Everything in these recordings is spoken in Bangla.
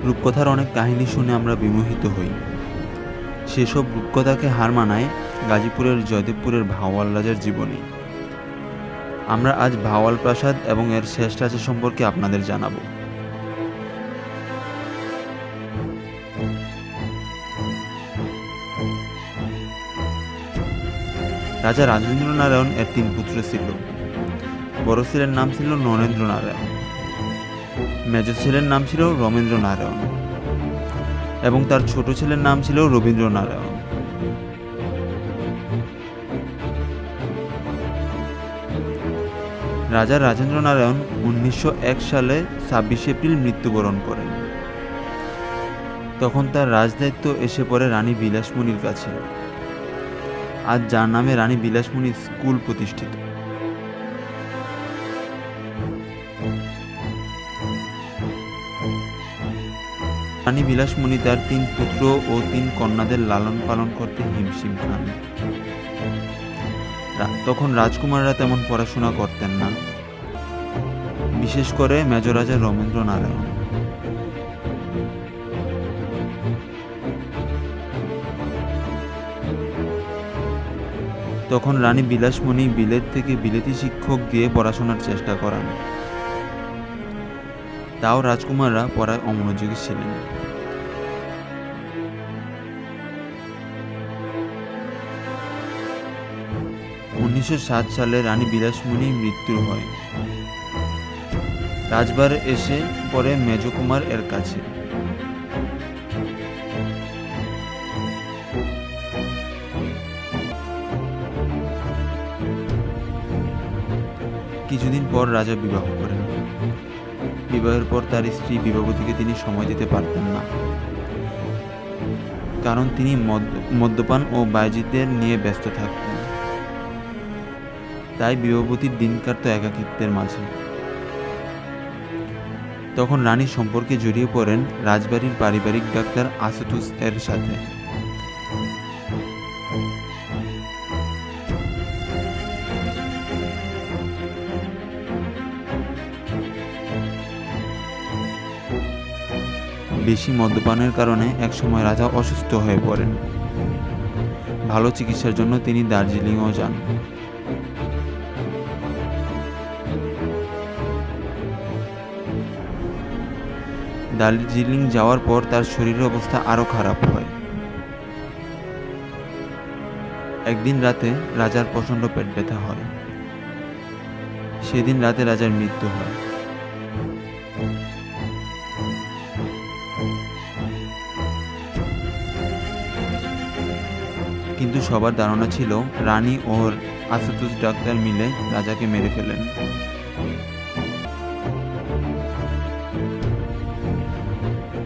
রূপকথার অনেক কাহিনী শুনে আমরা বিমোহিত হই। সেসব রূপকথাকে হার মানায় গাজীপুরের জয়দেবপুরের ভাওয়াল রাজার জীবনী। আমরা আজ ভাওয়াল প্রাসাদ এবং এর শেষ রাজা সম্পর্কে আপনাদের জানাবো। রাজা রাজেন্দ্র নারায়ণ এর 3 পুত্র ছিল। বড় ছেলের নাম ছিল নরেন্দ্র নারায়ণ, মেজ ছেলের নাম ছিল রমেন্দ্র নারায়ণ এবং তার ছোট ছেলের নাম ছিল রবীন্দ্র নারায়ণ। রাজা রাজেন্দ্র নারায়ণ 1901 সালে 26 এপ্রিল মৃত্যুবরণ করেন। তখন তার রাজদায়িত্ব এসে পড়ে রানী বিলাসমণির কাছে, আজ যার নামে রানী বিলাসমণি স্কুল প্রতিষ্ঠিত। রানী বিলাসমণি তার 3 পুত্র ও 3 কন্যাদের লালন পালন করতে হিমশিম খান। তখন রাজকুমাররা তেমন পড়াশোনা করতেন না, বিশেষ করে মেজ রাজা রমেন্দ্র নারায়ণ। তখন রানী বিলাসমণি বিলেত থেকে বিলেতি শিক্ষক দিয়ে পড়াশোনার চেষ্টা করান। তাও রাজকুমাররা পড়ায় অমনোযোগী ছিলেন। সালে রানী বিলাসমণি মৃত্যু হয়। রাজভার এসে পড়ে মেজ কুমার এর কাছে। কিছুদিন পর রাজা বিবাহ করেন। বিবাহের পর তার স্ত্রী বিবাবতীকে তিনি সময় দিতে পারতেন না, কারণ তিনি মদ্যপান ও বায়জিদের নিয়ে ব্যস্ত থাকতেন। তাই বিবাবতীর দিন কাটত একাকিত্বের মাঝে। তখন রানী সম্পর্কে জড়িয়ে পড়েন রাজবাড়ির পারিবারিক ডাক্তার আশুতোষ এর সাথে। বেশি মদ্যপানের কারণে একসময় রাজা অসুস্থ হয়ে পড়েন। ভালো চিকিৎসার জন্য তিনি দার্জিলিংও যান। দার্জিলিং যাওয়ার পর তার শরীরের অবস্থা আরো খারাপ হয়। একদিন রাতে রাজার প্রচণ্ড পেট ব্যথা হয়। সেদিন রাতে রাজার মৃত্যু হয়। কিন্তু সবার ধারণা ছিল রানী ও আশুতোষ ডাক্তার মিলে রাজাকে মেরে ফেলেন।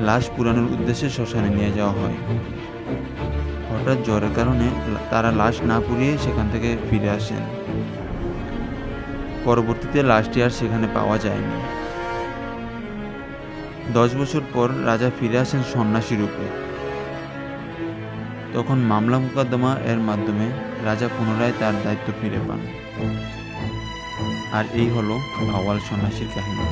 লাশ পুরানোর উদ্দেশ্যে শ্মশানে নিয়ে যাওয়া হয়। হঠাৎ জ্বরের কারণে তারা লাশ না পুড়িয়ে সেখান থেকে ফিরে আসেন। পরবর্তীতে লাশটি আর সেখানে পাওয়া যায়নি। 10 বছর পর রাজা ফিরে আসেন সন্ন্যাসী রূপে। তখন মামলা মোকদ্দমা এর মাধ্যমে রাজা পুনরায় তার দায়িত্ব ফিরে পান। আর এই হলো ভাওয়াল সন্ন্যাসীর কাহিনী।